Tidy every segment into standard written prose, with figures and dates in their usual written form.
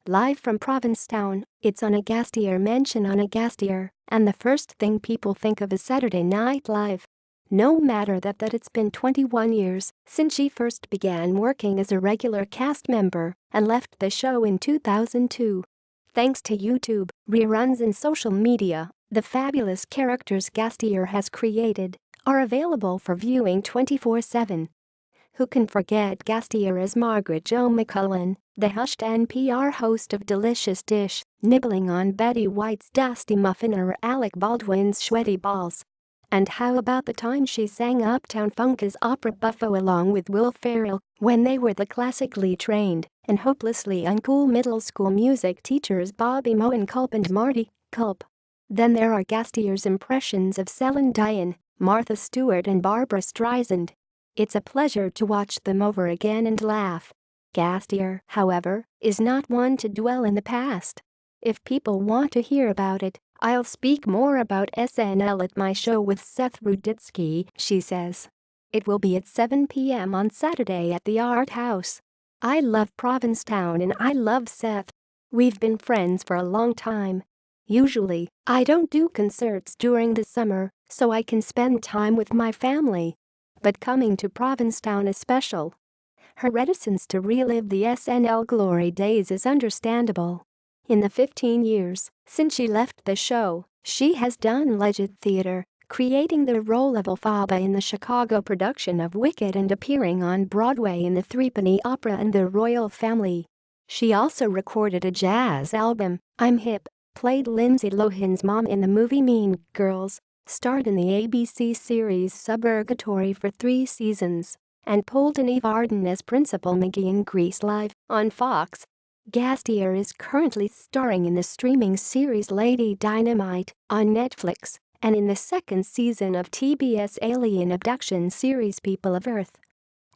Live from Provincetown, it's Ana Gasteyer mention Ana Gasteyer, and the first thing people think of is Saturday Night Live. No matter that it's been 21 years since she first began working as a regular cast member and left the show in 2002. Thanks to YouTube, reruns and social media, the fabulous characters Gasteyer has created are available for viewing 24/7. Who can forget Gasteyer as Margaret Jo McCullin, the hushed NPR host of Delicious Dish, nibbling on Betty White's dusty muffin or Alec Baldwin's Schweddy balls? And how about the time she sang Uptown Funk as opera buffo along with Will Ferrell when they were the classically trained and hopelessly uncool middle school music teachers Bobbi Mohan-Culp and Marty Culp? Then there are Gasteyer's impressions of Celine Dion, Martha Stewart and Barbra Streisand. It's a pleasure to watch them over again and laugh. Gasteyer, however, is not one to dwell in the past. If people want to hear about it, I'll speak more about SNL at my show with Seth Rudetsky, she says. It will be at 7 p.m. on Saturday at the Art House. I love Provincetown and I love Seth. We've been friends for a long time. Usually, I don't do concerts during the summer, so I can spend time with my family. But coming to Provincetown is special. Her reticence to relive the SNL glory days is understandable. In the 15 years since she left the show, she has done legend theater, creating the role of Elphaba in the Chicago production of Wicked and appearing on Broadway in the Threepenny Opera and The Royal Family. She also recorded a jazz album, I'm Hip, played Lindsay Lohan's mom in the movie Mean Girls, starred in the ABC series Suburgatory for 3 seasons, and pulled an Eve Arden as Principal McGee in Grease Live on Fox. Gasteyer is currently starring in the streaming series Lady Dynamite on Netflix and in the 2nd season of TBS alien abduction series People of Earth.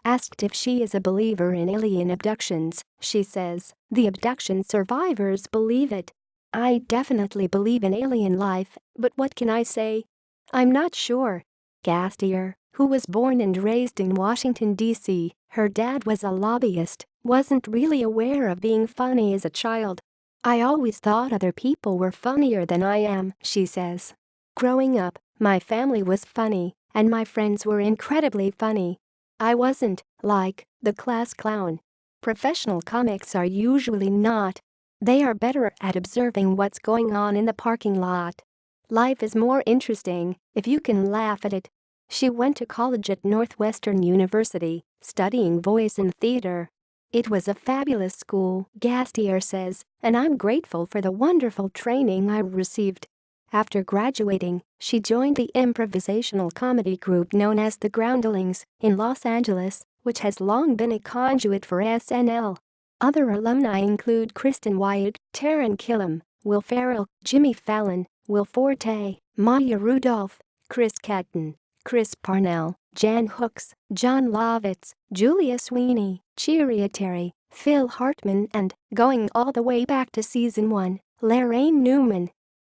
Asked if she is a believer in alien abductions, she says, "The abduction survivors believe it. I definitely believe in alien life, but what can I say? I'm not sure." Gasteyer, who was born and raised in Washington, D.C., her dad was a lobbyist, wasn't really aware of being funny as a child. "I always thought other people were funnier than I am," she says. "Growing up, my family was funny, and my friends were incredibly funny. I wasn't, like, the class clown. Professional comics are usually not. They are better at observing what's going on in the parking lot. Life is more interesting if you can laugh at it." She went to college at Northwestern University, studying voice and theater. "It was a fabulous school," Gasteyer says, "and I'm grateful for the wonderful training I received." After graduating, she joined the improvisational comedy group known as the Groundlings in Los Angeles, which has long been a conduit for SNL. Other alumni include Kristen Wiig, Taran Killam, Will Ferrell, Jimmy Fallon, Will Forte, Maya Rudolph, Chris Kattan, Chris Parnell, Jan Hooks, John Lovitz, Julia Sweeney, Cheeria Terry, Phil Hartman and, going all the way back to season 1, Laraine Newman.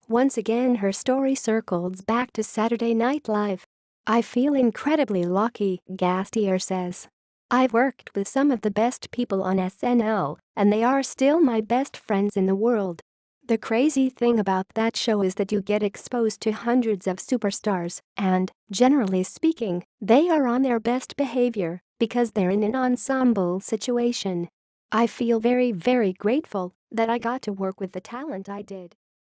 Once again her story circles back to Saturday Night Live. "I feel incredibly lucky," Gasteyer says. "I've worked with some of the best people on SNL, and they are still my best friends in the world. The crazy thing about that show is that you get exposed to hundreds of superstars and, generally speaking, they are on their best behavior because they're in an ensemble situation. I feel very, very grateful that I got to work with the talent I did."